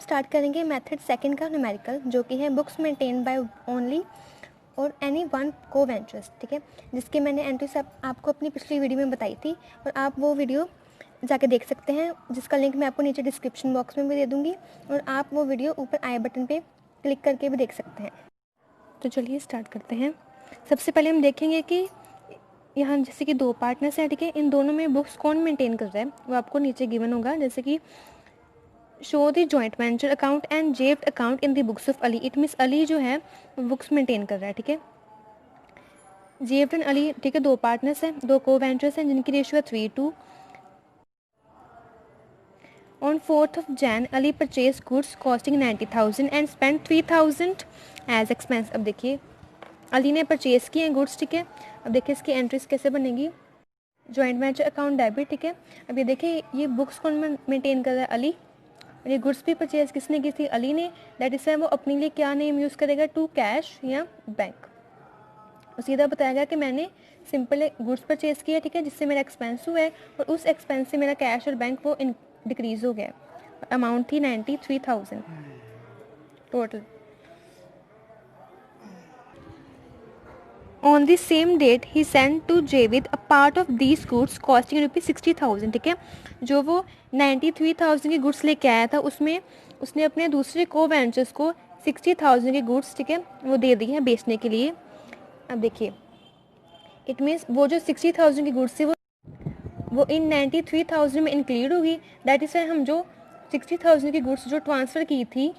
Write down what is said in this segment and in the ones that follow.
Start करेंगे method second का numerical, जो कि है बुक्स मेंटेन बाय ओनली और एनी वन को वेंचर्स, ठीक है, जिसके मैंने एंट्री सब आपको अपनी पिछली वीडियो में बताई थी और आप वो वीडियो जाके देख सकते हैं, जिसका लिंक मैं आपको नीचे डिस्क्रिप्शन बॉक्स में भी दे दूँगी और आप वो वीडियो ऊपर आई बटन पे क्लिक करके भी देख सकते हैं। तो चलिए स्टार्ट करते हैं। सबसे पहले हम देखेंगे कि यहाँ जैसे कि दो पार्टनर्स हैं, ठीक है, इन दोनों में बुक्स कौन मेंटेन कर रहा है वो आपको नीचे गिवन होगा, जैसे कि show the joint venture account and Javed account in the books of Ali. It means Ali जो है बुक्स मेंटेन कर रहा है, ठीक है। जेव्ड एंड अली, ठीक है, दो पार्टनर्स हैं, दो को वेंचर्स हैं जिनकी रेशियो है 3:2। On 4th of Jan Ali purchase goods costing 90,000 and spend 3,000 as expense. अब देखिए अली ने परचेज किए हैं गुड्स, ठीक है। अब देखिए इसकी एंट्रीज कैसे बनेगी। जॉइंट वेंचर अकाउंट डेबिट, ठीक है। अब ये देखिए ये बुक्स कौन मेंटेन कर रहा है, अली। और ये गुड्स भी परचेज किसने की थी, अली ने। दैट इज वो अपने लिए क्या नेम यूज़ करेगा, टू कैश या बैंक। और सीधा बताएगा कि मैंने सिंपल गुड्स परचेज किया, ठीक है, जिससे मेरा एक्सपेंस हुआ है और उस एक्सपेंस से मेरा कैश और बैंक वो डिक्रीज हो गया। अमाउंट थी 93,000 total. On the same date ही send to Javed a part of these goods costing ₹60,000, ठीक है। जो वो 93,000 की गुड्स लेके आया था उसमें उसने अपने दूसरे को वेंचर्स को 60,000 के गुड्स, ठीक है, वो दे दी हैं बेचने के लिए। अब देखिए इट मीन्स वो जो 60,000 की गुड्स थी वो इन 93,000 में इंक्लूड होगी। दैट इज हम जो 60,000 की गुड्स जो ट्रांसफ़र की थी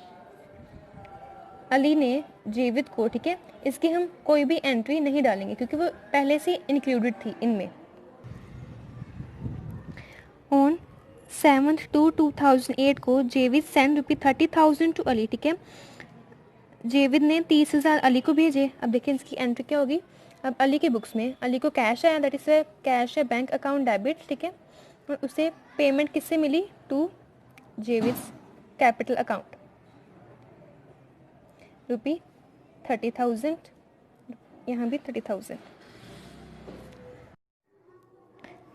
अली ने जेविद को, ठीक है, इसकी हम कोई भी एंट्री नहीं डालेंगे क्योंकि वो पहले से इंक्लूडेड थी इनमें। ऑन 7/2/2008 को जेविद सेंड ₹30,000 टू अली, ठीक है। जेविद ने 30,000 अली को भेजे। अब देखिए इसकी एंट्री क्या होगी। अब अली के बुक्स में अली को कैश आया, दैट इज कैश है बैंक अकाउंट डेबिट, ठीक है। और उसे पेमेंट किससे मिली, टू जेविद्स कैपिटल अकाउंट ₹30,000, यहाँ भी 30,000।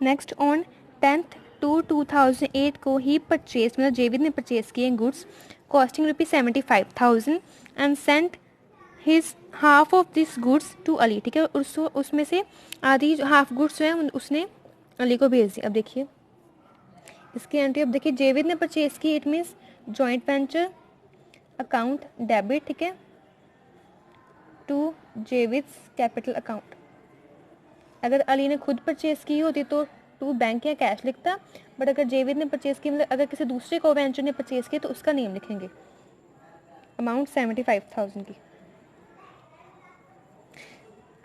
नेक्स्ट ऑन 10/2/2008 को ही परचेज, मतलब जेविद ने परचेज किए goods costing ₹75,000 and sent his half of this goods to Ali, ठीक है। उसमें से आधी हाफ गुड्स जो है उसने अली को भेज दी। अब देखिए इसकी एंट्री। अब देखिए जेविद ने परचेज की, it means joint venture account debit, ठीक है, टू जेविद्स कैपिटल अकाउंट। अगर अली ने खुद परचेज की होती तो टू बैंक या कैश लिखता, बट अगर जेविद ने परचेज की, मतलब अगर किसी दूसरे को वेंचर ने परचेज की तो उसका नेम लिखेंगे। अमाउंट 75,000 की।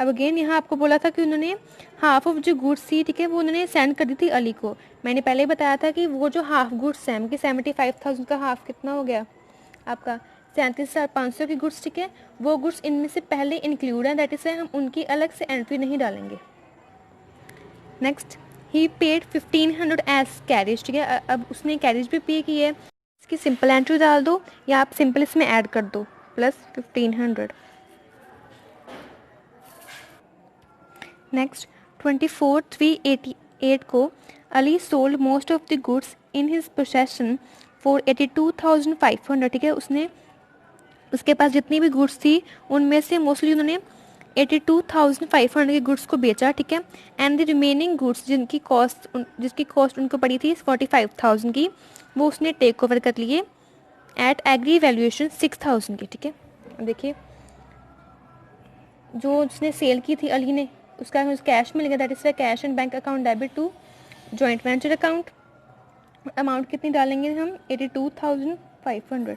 अब अगेन यहाँ आपको बोला था कि उन्होंने हाफ ऑफ जो गुड्स थी, ठीक है, वो उन्होंने सेंड कर दी थी अली को। मैंने पहले बताया था कि वो जो हाफ गुड्स हैं कि 75,000 का हाफ कितना हो गया आपका 37,500 की गुड्स, ठीक है। वो गुड्स इनमें से पहले इंक्लूड है, दैट इज हम उनकी अलग से एंट्री नहीं डालेंगे। नेक्स्ट ही पेड 1,500 एज कैरेज, ठीक है। अब उसने कैरेज भी पे की है, इसकी सिंपल एंट्री डाल दो या आप सिंपल इसमें ऐड कर दो प्लस 1,500। नेक्स्ट 24/3/88 को Ali sold most of the goods in his possession for 82,500, ठीक है। उसने उसके पास जितनी भी गुड्स थी उनमें से मोस्टली उन्होंने 82,500 के गुड्स को बेचा, ठीक है। एंड द रिमेनिंग गुड्स जिसकी कॉस्ट उनको पड़ी थी 45,000 की, वो उसने टेक ओवर कर लिए एट एग्री वैल्यूएशन 6,000 की, ठीक है। देखिए जो उसने सेल की थी अली ने उसका कैश मिल गया, that is cash and bank account debit to joint venture account. Amount कितनी डालेंगे हम, 82,500।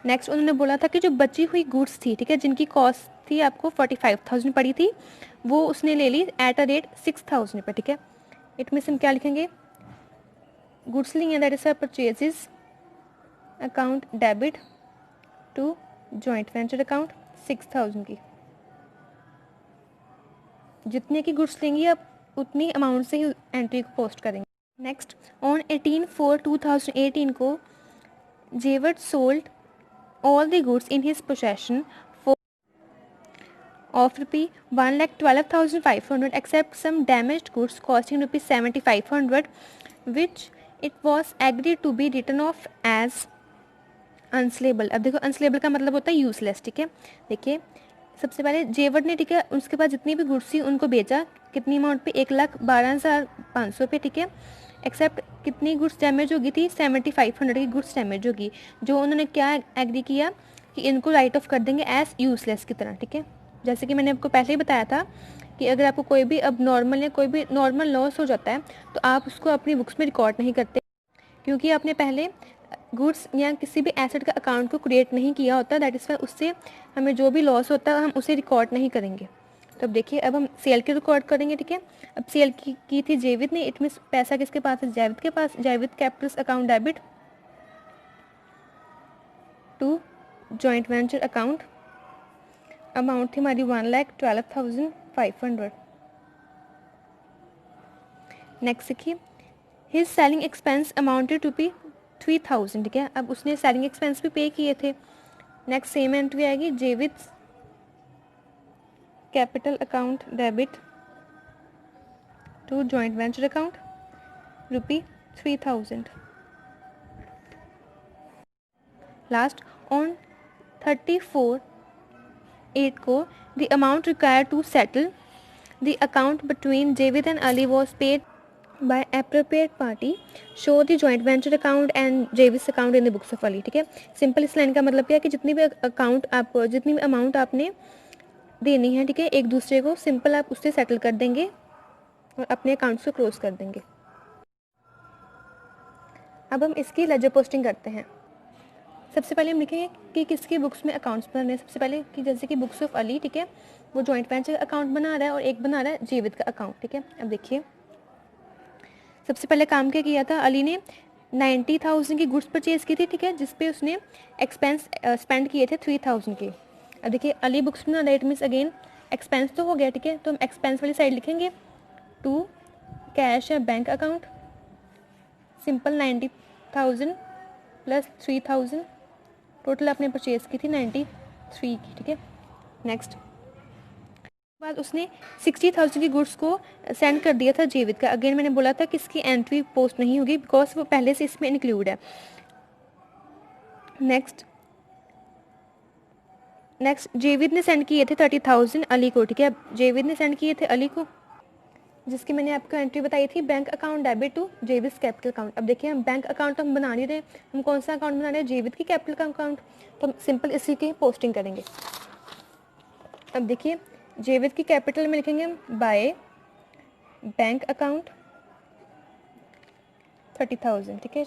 नेक्स्ट उन्होंने बोला था कि जो बची हुई गुड्स थी, ठीक है, जिनकी कॉस्ट थी आपको 45,000 पड़ी थी, वो उसने ले ली एट अ रेट 6,000 पर, ठीक है। इट मीन्स हम क्या लिखेंगे, गुड्स ली हैं, that is purchases account debit to joint venture account 6,000 की। जितने की गुड्स लेंगी आप उतनी अमाउंट से ही एंट्री को पोस्ट करेंगे। नेक्स्ट ऑन 18/4/2018 को जेवर्ड sold all the goods in his possession for of ₹1,12,500 except some damaged goods costing ₹7,500 which it was agree to be written off as unsaleable. अब देखो अनस्लेबल का मतलब होता है यूजलेस, ठीक है। देखिए सबसे पहले जेवट ने, ठीक है, उसके पास जितनी भी गुड्स थी उनको बेचा, कितनी अमाउंट पे, 1,12,500 पे, ठीक है। एक्सेप्ट कितनी गुड्स डैमेज होगी थी, 7,500 की गुड्स डैमेज होगी, जो उन्होंने क्या एग्री किया कि इनको राइट ऑफ कर देंगे एज यूजलेस की तरह, ठीक है। जैसे कि मैंने आपको पहले ही बताया था कि अगर आपको कोई भी अब नॉर्मल या कोई भी नॉर्मल लॉस हो जाता है तो आप उसको अपनी बुक्स में रिकॉर्ड नहीं करते, क्योंकि आपने पहले गुड्स या किसी भी एसेट का अकाउंट को क्रिएट नहीं किया होता। दैट इज़ वाई उससे हमें जो भी लॉस होता है हम उसे रिकॉर्ड नहीं करेंगे। तो अब देखिए अब हम सेल के रिकॉर्ड करेंगे, ठीक है। अब सेल की थी जेविद ने, इट मीन्स पैसा किसके पास है, जावेद के पास। Javed capitals account debit to joint venture account, amount थी हमारी 1,12,500। नेक्स्ट देखिए his selling expense amounted to be 3,000, ठीक है। अब उसने सेलिंग एक्सपेंस भी पे किए थे। नेक्स्ट सेम एंट्री आएगी, Javed's capital account debit to joint venture account ₹3,000। Last on 34/8 को the amount required to settle the account between Javed and Ali was paid by appropriate party, show the joint venture account and JV's account in the books of Ali, ठीक है। Simple इस line का मतलब क्या है कि जितनी भी अमाउंट आपने देनी है, ठीक है, एक दूसरे को सिंपल आप उससे सेटल कर देंगे और अपने अकाउंट्स को क्लोज कर देंगे। अब हम इसकी लेजर पोस्टिंग करते हैं। सबसे पहले हम लिखेंगे कि किसकी बुक्स में अकाउंट्स बन रहे हैं। सबसे पहले कि जैसे कि बुक्स ऑफ अली, ठीक है, वो जॉइंट वेंचर अकाउंट बना रहा है और एक बना रहा है जेविद का अकाउंट, ठीक है। अब देखिए सबसे पहले काम क्या किया था, अली ने 90,000 की गुड्स परचेज की थी, ठीक है, जिसपे उसने एक्सपेंस स्पेंड किए थे 3,000 के। अब देखिए अली बुक्स में इट मीन्स अगेन एक्सपेंस तो हो गया, ठीक है, तो हम एक्सपेंस वाली साइड लिखेंगे टू कैश या bank account, simple 90,000 plus 3,000, total आपने परचेज की थी 93 की, ठीक है। नेक्स्ट बाद उसने 60,000 की गुड्स को सेंड कर दिया था जेविद का। अगेन मैंने बोला था कि इसकी एंट्री पोस्ट नहीं होगी बिकॉज वो पहले से इसमें इंक्लूड है। नेक्स्ट जेविद ने सेंड किए थे 30,000 अली को, ठीक है। जेविद ने सेंड किए थे अली को, जिसकी मैंने आपको एंट्री बताई थी bank account debit to Javed capital account. अब देखिए हम बैंक अकाउंट हम बना नहीं रहे, हम कौन सा अकाउंट बना रहे हैं, जेविद की कैपिटल का अकाउंट, तो हम सिंपल इसी की पोस्टिंग करेंगे। अब देखिए जेविद की कैपिटल में लिखेंगे हम बाय बैंक अकाउंट 30,000, ठीक है।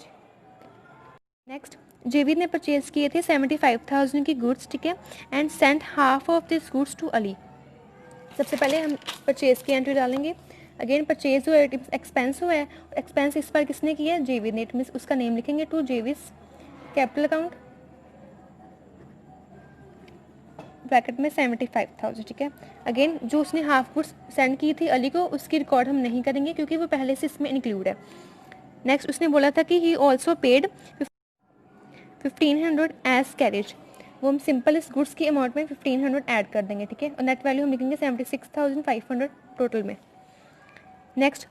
नेक्स्ट जेविद ने परचेज किए थे 75,000 की गुड्स, ठीक है, and sent half of this goods to Ali. सबसे पहले हम परचेज की एंट्री डालेंगे। अगेन परचेज हुआ है, एक्सपेंस हुआ है, एक्सपेंस इस पर किसने किया है, जेविद ने, इट मीन्स उसका नेम लिखेंगे टू जेविस कैपिटल अकाउंट ब्रैकेट में 75,000, ठीक है। अगेन जो उसने हाफ गुड्स सेंड की थी अली को उसकी रिकॉर्ड हम नहीं करेंगे क्योंकि वो पहले से इसमें इंक्लूड है। नेक्स्ट उसने बोला था कि he also paid 1,500 as carriage, वो हम सिंपल इस गुड्स की अमाउंट में 1,500 ऐड कर देंगे, ठीक है, और नेट वैल्यू हम लिखेंगे 76,500 टोटल में। Next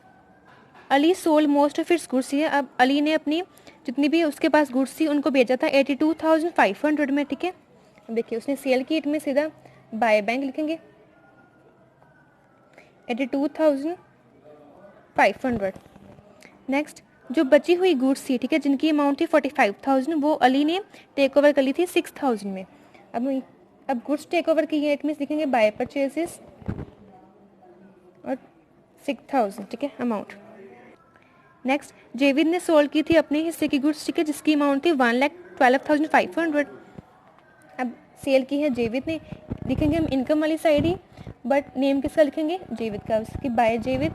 Ali sold most of its goods, है अब अली ने अपनी जितनी भी उसके पास गुड्स थी उनको बेचा था 82,500 में, ठीक है। देखिए उसने सेल की, इट में सीधा बाय बैंक लिखेंगे 82,500। नेक्स्ट जो बची हुई गुड्स थी, ठीक है, जिनकी अमाउंट थी 45,000, वो अली ने टेक ओवर कर ली थी 6,000 में। अब गुड्स टेक ओवर की है, इट मीन्स लिखेंगे बाय परचेजेस और 6,000, ठीक है, अमाउंट। नेक्स्ट जेविद ने सोल्ड की थी अपने हिस्से की गुड्स, ठीक है, जिसकी अमाउंट थी 1,12,500। अब सेल की है जेविद ने, लिखेंगे हम इनकम वाली साइड ही, बट नेम किसका लिखेंगे, जेविद का, उसकी बाय जेविद,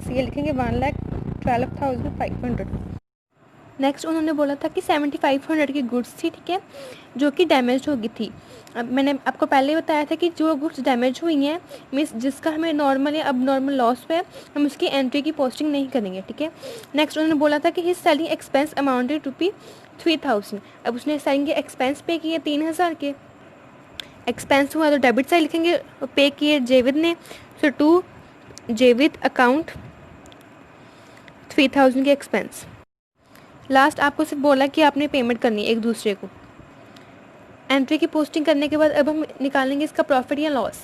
सेल लिखेंगे 1,12,500। नेक्स्ट उन्होंने बोला था कि 7,500 की गुड्स थी, ठीक है, जो कि डैमेज हो गई थी। अब मैंने आपको पहले बताया था कि जो गुड्स डैमेज हुई हैं मीन्स जिसका हमें नॉर्मल या अब नॉर्मल लॉस पे हम उसकी एंट्री की पोस्टिंग नहीं करेंगे, ठीक है। नेक्स्ट उन्होंने बोला था कि his selling expense amounted to be 3,000। अब उसने सेलिंग के एक्सपेंस पे किए 3,000 के, एक्सपेंस हुआ तो डेबिट साइड लिखेंगे, पे किए जेविद ने, सो टू जेविद अकाउंट 3000 के एक्सपेंस। लास्ट आपको सिर्फ बोला कि आपने पेमेंट करनी है एक दूसरे को। एंट्री की पोस्टिंग करने के बाद अब हम निकालेंगे इसका प्रॉफिट या लॉस।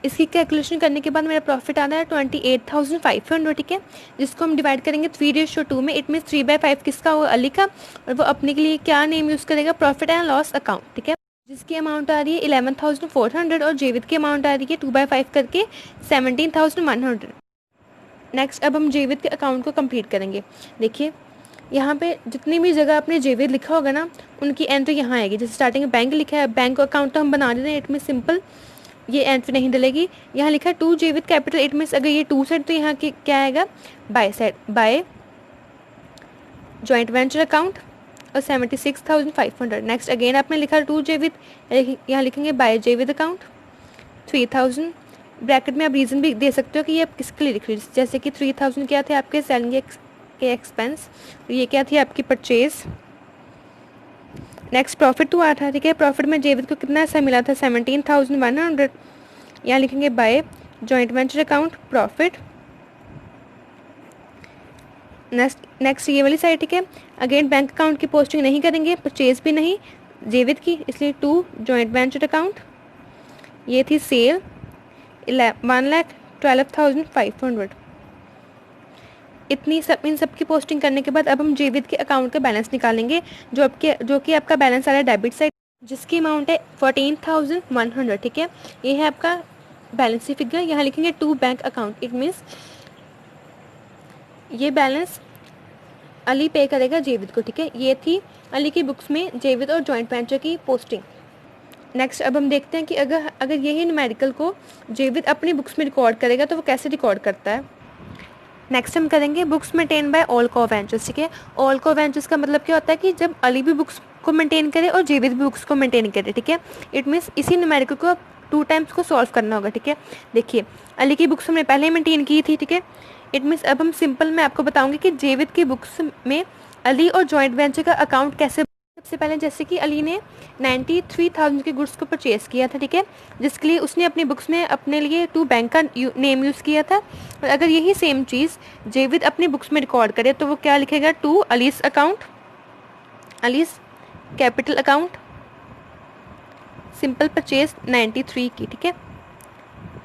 इसकी कैलकुलेशन करने के बाद मेरा प्रॉफिट आ रहा है 28,500, ठीक है, जिसको हम डिवाइड करेंगे 3:2 में। इट मीन्स 3/5 किसका होगा, अली का, और वो अपने के लिए क्या नेम यूज़ करेगा, प्रॉफिट एंड लॉस अकाउंट, ठीक है, जिसकी अमाउंट आ रही है 11,400 और जेविद की अमाउंट आ रही है 2/5 करके 17,100। नेक्स्ट अब हम जेविद के अकाउंट को कंप्लीट करेंगे। देखिए यहाँ पे जितनी भी जगह आपने जेविद लिखा होगा ना, उनकी एंट्री यहाँ आएगी। जैसे स्टार्टिंग में बैंक लिखा है, बैंक अकाउंट तो हम बना देते हैं, इट में सिंपल ये एंट्री नहीं डलेगी। यहाँ लिखा है to Javed capital, it means अगर ये टू साइड तो यहाँ की क्या आएगा, by side, by joint venture account और 76,500। नेक्स्ट अगेन आपने लिखा टू जेविद, यहाँ लिखेंगे बाय जेविद अकाउंट 3,000। ब्रैकेट में आप रीज़न भी दे सकते हो कि ये आप किसके लिए लिख रहे हो, जैसे कि 3,000 क्या थे आपके सेलिंग के एक्सपेंस, ये क्या थी आपकी परचेज। नेक्स्ट प्रॉफिट टू आ था, ठीक है, प्रॉफिट में जेविद को कितना ऐसा मिला था 17,100। यहाँ लिखेंगे by joint venture account profit. Next ये वाली साइड, ठीक है, अगेन बैंक अकाउंट की पोस्टिंग नहीं करेंगे, परचेज भी नहीं जेविद की, इसलिए टू जॉइंट वेंचर अकाउंट। ये थी सेल 1,12,500। इतनी सब इन सब की पोस्टिंग करने के बाद अब हम जेविद के अकाउंट का बैलेंस निकालेंगे, जो कि आपका बैलेंस आ रहा है डेबिट साइड, जिसकी अमाउंट है 14,100, ठीक है। ये है आपका बैलेंस की फिगर। यहाँ लिखेंगे to bank account, it means ये बैलेंस अली पे करेगा जेविद को, ठीक है। ये थी अली की बुक्स में जेविद और जॉइंट वेंचर की पोस्टिंग। नेक्स्ट अब हम देखते हैं कि अगर यही न्यूमेरिकल को जेविद अपनी बुक्स में रिकॉर्ड करेगा तो वो कैसे रिकॉर्ड करता है। नेक्स्ट हम करेंगे बुक्स मेंटेन बाय ऑल को वेंचर्स, ठीक है। ऑल को वेंचर्स का मतलब क्या होता है कि जब अली भी बुक्स को मेंटेन करे और जेविद भी बुक्स को मेंटेन करे, ठीक है। इट मीन्स इसी न्यूमेरिकल को 2 टाइम्स को सॉल्व करना होगा, ठीक है। देखिए अली की बुक्स हमने पहले ही मेंटेन की थी, ठीक है। इट मीन्स अब हम सिंपल मैं आपको बताऊंगी कि जेविद की बुक्स में अली और जॉइंट वेंचर का अकाउंट कैसे। सबसे पहले जैसे कि अली ने 93,000 के गुड्स को परचेज़ किया था, ठीक है, जिसके लिए उसने अपनी बुक्स में अपने लिए टू बैंक का नेम यूज़ किया था। और अगर यही सेम चीज़ जेविद अपनी बुक्स में रिकॉर्ड करे तो वो क्या लिखेगा, to Ali's account, Ali's capital account, simple purchase 93 की, ठीक है।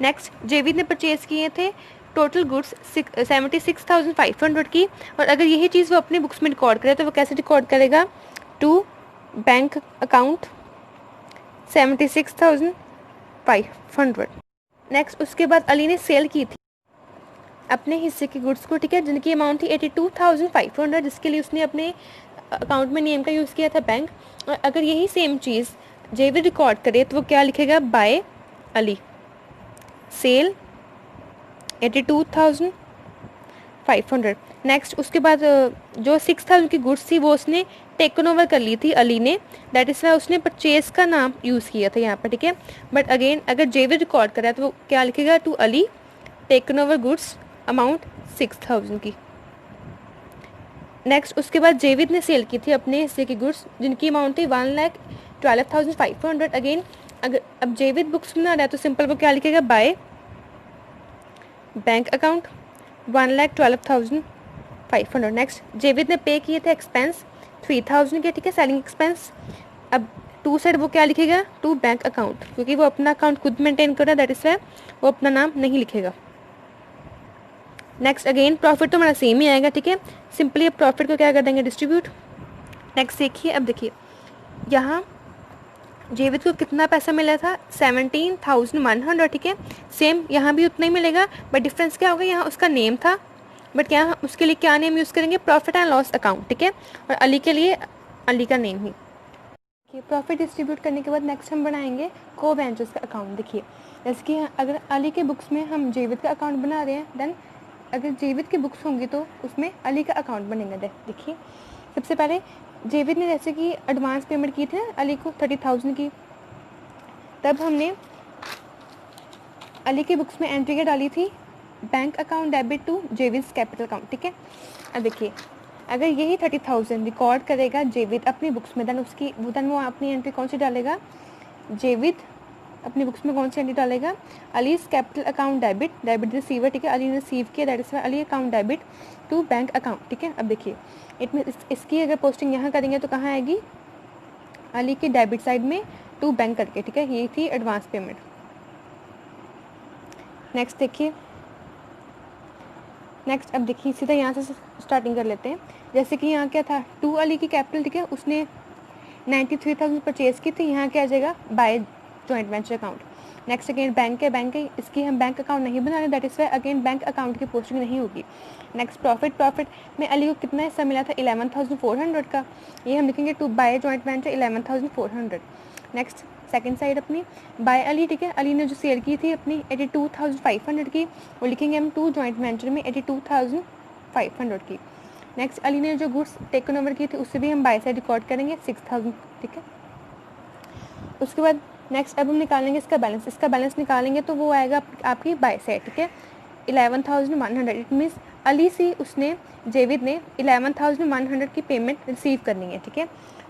नेक्स्ट जेविद ने परचेज़ किए थे टोटल गुड्स 76,500 की, और अगर यही चीज़ वो अपनी बुक्स में रिकॉर्ड करे तो वो कैसे रिकॉर्ड करेगा, टू बैंक अकाउंट 76,500। नेक्स्ट उसके बाद अली ने सेल की थी अपने हिस्से के गुड्स को, ठीक है, जिनकी अमाउंट थी 82,500, जिसके लिए उसने अपने अकाउंट में नेम का यूज़ किया था बैंक। और अगर यही सेम चीज़ जेविद रिकॉर्ड करे तो वो क्या लिखेगा, बाय अली सेल 82,500। नेक्स्ट उसके बाद जो 6,000 की गुड्स थी वो उसने टेकन ओवर कर ली थी अली ने, दैट इज़ वाई उसने परचेज का नाम यूज़ किया था यहाँ पर, ठीक है। बट अगेन अगर जेविद रिकॉर्ड करा तो वो क्या लिखेगा, to Ali taken over goods amount 6,000 की। नेक्स्ट उसके बाद जेविद ने सेल की थी अपने हिस्से की गुड्स, जिनकी अमाउंट थी 1,12,500। अगेन अगर अब जेविद बुक्स बना रहा है तो सिंपल वो क्या लिखेगा, बाय बैंक अकाउंट 1,12,500। नेक्स्ट जेविद ने पे किए थे एक्सपेंस 3,000 के, ठीक है, सेलिंग एक्सपेंस। अब टू साइड वो क्या लिखेगा, टू बैंक अकाउंट, क्योंकि वो अपना अकाउंट खुद मेंटेन कर रहा है, दैट इज वाई वो अपना नाम नहीं लिखेगा। नेक्स्ट अगेन प्रॉफिट तो हमारा सेम ही आएगा, ठीक है। सिंपली अब प्रॉफिट को क्या कर देंगे, डिस्ट्रीब्यूट। नेक्स्ट देखिए, अब देखिए यहाँ जेविद को कितना पैसा मिला था, 17,100, ठीक है। सेम यहाँ भी उतना ही मिलेगा, बट डिफरेंस क्या होगा, यहाँ उसका नेम था, बट क्या उसके लिए क्या नेम यूज़ करेंगे, प्रॉफिट एंड लॉस अकाउंट, ठीक है। और अली के लिए अली का नेम ही। देखिए प्रॉफिट डिस्ट्रीब्यूट करने के बाद नेक्स्ट हम बनाएंगे को वेंचर्स का अकाउंट। देखिए जैसे कि अगर अली के बुक्स में हम जेविद का अकाउंट बना रहे हैं, देन अगर जेविद की बुक्स होंगी तो उसमें अली का अकाउंट बनेगा। देखिए सबसे पहले जेविद ने जैसे कि एडवांस पेमेंट की थी अली को 30,000 की, तब हमने अली के बुक्स में एंट्री क्या डाली थी, bank account debit to Javed's capital account, ठीक है। अब देखिए अगर यही 30,000 रिकॉर्ड करेगा जेविद अपनी बुक्स में, देन वो अपनी एंट्री कौन सी डालेगा, जेविद अपनी बुक्स में कौन सी एंट्री डालेगा, Ali's capital account debit, debit receiver, ठीक है, अली ने रिसीव किया, that is Ali account debit to bank account, ठीक है। अब देखिए इट मीन इसकी अगर पोस्टिंग यहाँ करेंगे तो कहाँ आएगी, अली की डेबिट साइड में टू बैंक करके, ठीक है, ये थी एडवांस पेमेंट। नेक्स्ट देखिए, नेक्स्ट अब देखिए सीधा यहाँ से स्टार्टिंग कर लेते हैं। जैसे कि यहाँ क्या था, टू अली की कैपिटल, ठीक है, उसने 93,000 परचेज की थी, यहाँ क्या आ जाएगा, by joint venture account. Next again bank है, इसकी हम बैंक अकाउंट नहीं बना रहे, that is why again bank account की पोस्टिंग नहीं होगी। नेक्स्ट प्रॉफिट में अली को कितना हिस्सा मिला था, 11,400 का, ये हम लिखेंगे to by joint venture 11,400। Next second side अपनी बाय अली, ठीक है, अली ने जो सेल की थी अपनी 82,500 की, वो लिखेंगे हम टू जॉइंट वेंचर में 82,500 की। नेक्स्ट अली ने जो गुड्स टेकन ओवर की थी उससे भी हम बाय साइड रिकॉर्ड करेंगे 6,000, ठीक है। उसके बाद नेक्स्ट अब हम निकालेंगे इसका बैलेंस निकालेंगे तो वो आएगा आपकी बाय साइड, ठीक है, 11,100। इट मीन्स अली से उसने जेविद ने 11,100 की पेमेंट रिसीव करनी है, ठीक है।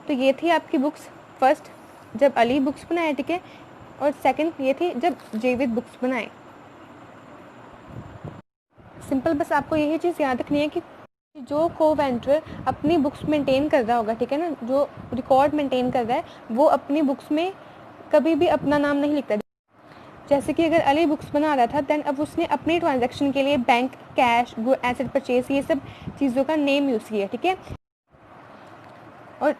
तो ये थी आपकी बुक्स, फर्स्ट जब अली बुक्स बनाए, ठीक है, और सेकंड ये थी जब जेविद बुक्स बनाए। सिंपल, बस आपको यही चीज़ याद रखनी है कि जो को वेंचर अपनी बुक्स मेंटेन कर रहा होगा, ठीक है ना, जो रिकॉर्ड मेंटेन कर रहा है वो अपनी बुक्स में कभी भी अपना नाम नहीं लिखता। जैसे कि अगर अली बुक्स बना रहा था देन अब उसने अपनी ट्रांजैक्शन के लिए बैंक, कैश, एसेट परचेज, ये सब चीज़ों का नेम यूज़ किया, ठीक है। और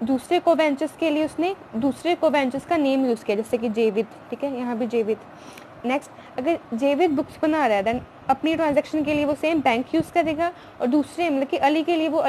दूसरे को वेंचर्स के लिए उसने दूसरे को वेंचर्स का नेम यूज़ किया, जैसे कि जेविद, ठीक है, यहाँ भी जेविद। नेक्स्ट अगर जेविद बुक्स बना रहा है देन अपनी ट्रांजैक्शन के लिए वो सेम बैंक यूज़ करेगा और दूसरे मतलब कि अली के लिए वो